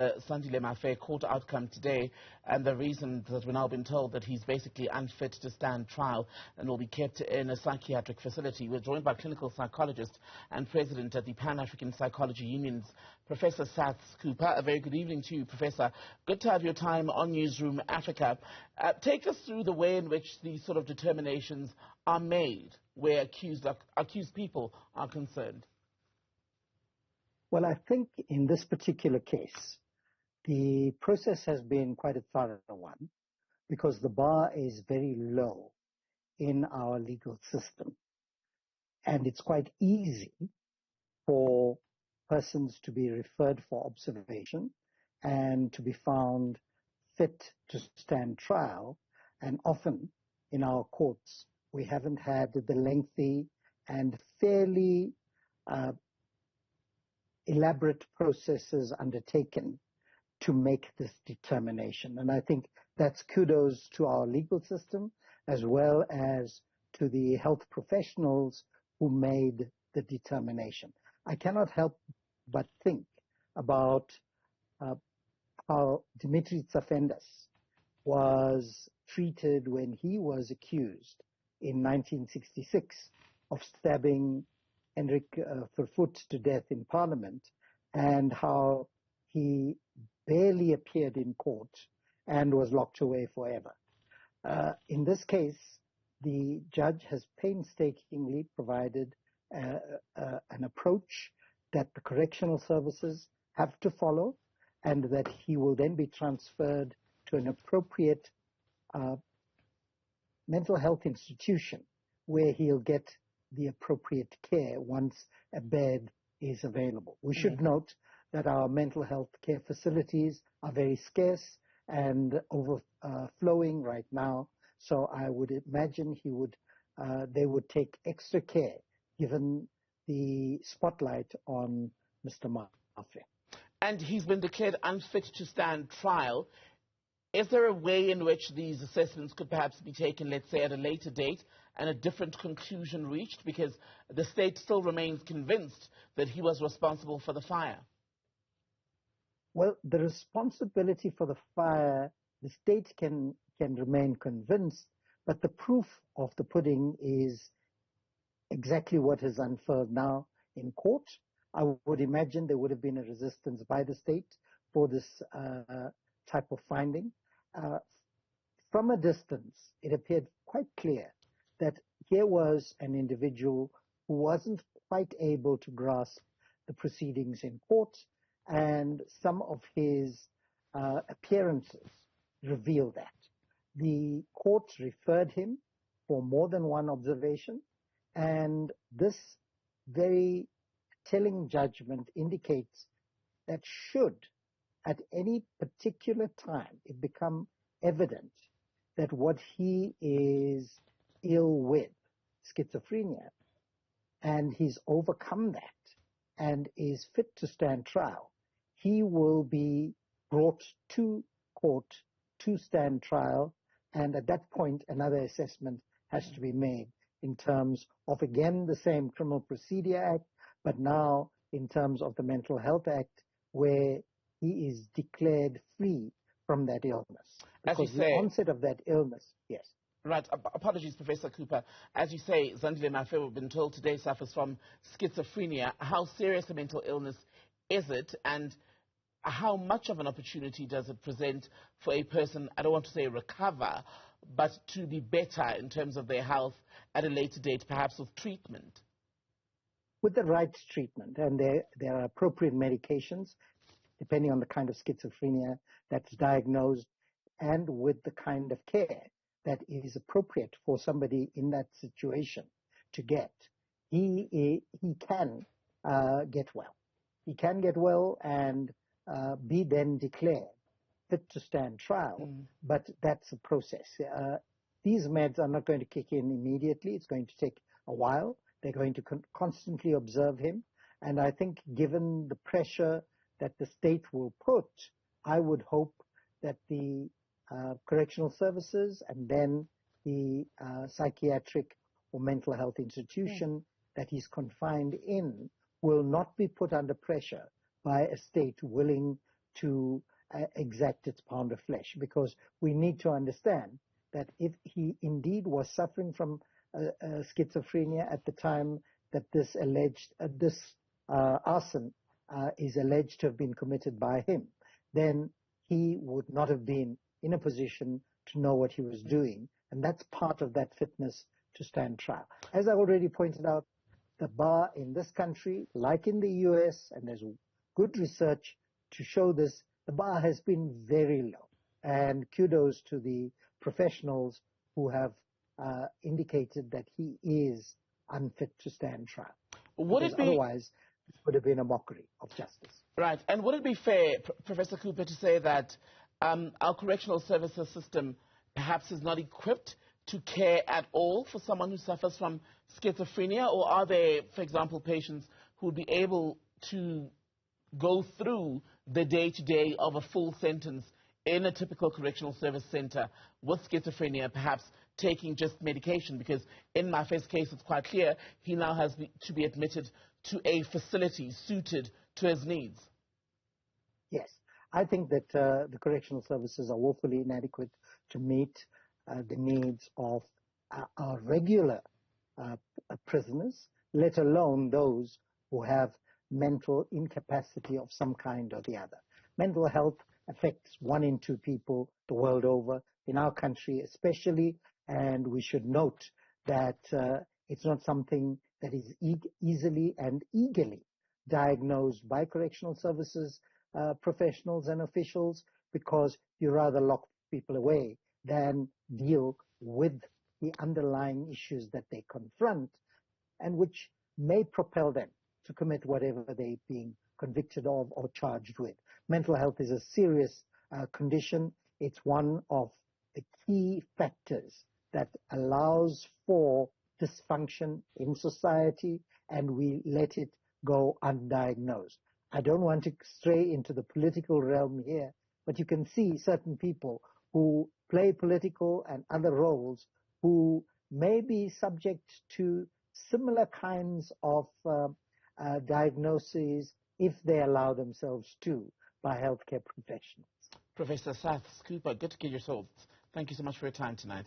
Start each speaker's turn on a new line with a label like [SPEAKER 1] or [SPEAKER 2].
[SPEAKER 1] Zandile Mafe court outcome today, and the reason that we've now been told that he's basically unfit to stand trial and will be kept in a psychiatric facility. We're joined by clinical psychologist and president at the Pan-African Psychology Union's Professor Saths Cooper. A very good evening to you, Professor. Good to have your time on Newzroom Afrika. Take us through the way in which these sort of determinations are made where accused people are concerned.
[SPEAKER 2] Well, I think in this particular case, the process has been quite a thorough one because the bar is very low in our legal system. And it's quite easy for persons to be referred for observation and to be found fit to stand trial. And often in our courts, we haven't had the lengthy and fairly elaborate processes undertaken to make this determination. And I think that's kudos to our legal system as well as to the health professionals who made the determination. I cannot help but think about how Dimitri Tsafendas was treated when he was accused in 1966 of stabbing Hendrik Vervoet to death in Parliament, and how he barely appeared in court and was locked away forever. In this case, the judge has painstakingly provided an approach that the correctional services have to follow, and that he will then be transferred to an appropriate mental health institution where he'll get the appropriate care once a bed is available. We should note that our mental health care facilities are very scarce and overflowing right now. So I would imagine they would take extra care given the spotlight on Mr. Mafe.
[SPEAKER 1] And he's been declared unfit to stand trial. Is there a way in which these assessments could perhaps be taken, let's say, at a later date and a different conclusion reached, because the state still remains convinced that he was responsible for the fire?
[SPEAKER 2] Well, the responsibility for the fire, the state can remain convinced, but the proof of the pudding is exactly what has unfurled now in court. I would imagine there would have been a resistance by the state for this type of finding. From a distance, it appeared quite clear that here was an individual who wasn't quite able to grasp the proceedings in court, and some of his appearances reveal that. The court referred him for more than one observation, and this very telling judgment indicates that should at any particular time it become evident that what he is ill with, schizophrenia, and he's overcome that and is fit to stand trial, he will be brought to court to stand trial, and at that point another assessment has to be made in terms of, again, the same Criminal Procedure Act, but now in terms of the Mental Health Act, where he is declared free from that illness. Because the onset of that illness, yes.
[SPEAKER 1] Right. Apologies, Professor Cooper. As you say, Zandile Mafe, we've been told today, suffers from schizophrenia. How serious a mental illness is it, and how much of an opportunity does it present for a person, I don't want to say recover, but to be better in terms of their health at a later date, perhaps with treatment?
[SPEAKER 2] With the right treatment, and there are appropriate medications, depending on the kind of schizophrenia that's diagnosed, and with the kind of care that is appropriate for somebody in that situation to get, he can get well. He can get well and be then declared fit to stand trial, but that's a process. These meds are not going to kick in immediately. It's going to take a while. They're going to constantly observe him. And I think given the pressure that the state will put, I would hope that the correctional services and then the psychiatric or mental health institution that he's confined in will not be put under pressure by a state willing to exact its pound of flesh, because we need to understand that if he indeed was suffering from schizophrenia at the time that this arson is alleged to have been committed by him, then he would not have been in a position to know what he was doing, and that's part of that fitness to stand trial. As I already pointed out, the bar in this country, like in the US, and there's good research to show this, the bar has been very low. And kudos to the professionals who have indicated that he is unfit to stand trial. Otherwise, this would have been a mockery of justice.
[SPEAKER 1] Right. And would it be fair, Professor Cooper, to say that our correctional services system perhaps is not equipped to care at all for someone who suffers from schizophrenia? Or are there, for example, patients who would be able to go through the day-to-day of a full sentence in a typical correctional service center with schizophrenia, perhaps taking just medication? Because in Mafe's case, it's quite clear he now has to be admitted to a facility suited to his needs.
[SPEAKER 2] Yes, I think that the correctional services are woefully inadequate to meet the needs of our regular prisoners, let alone those who have mental incapacity of some kind or the other. Mental health affects 1 in 2 people the world over, in our country especially, and we should note that it's not something that is easily and eagerly diagnosed by correctional services professionals and officials, because you rather lock people away than deal with the underlying issues that they confront and which may propel them to commit whatever they're being convicted of or charged with. Mental health is a serious condition. It's one of the key factors that allows for dysfunction in society, and we let it go undiagnosed. I don't want to stray into the political realm here, but you can see certain people who play political and other roles who may be subject to similar kinds of diagnoses if they allow themselves to by healthcare professionals.
[SPEAKER 1] Professor Saths Cooper, good to get your thoughts. Thank you so much for your time tonight.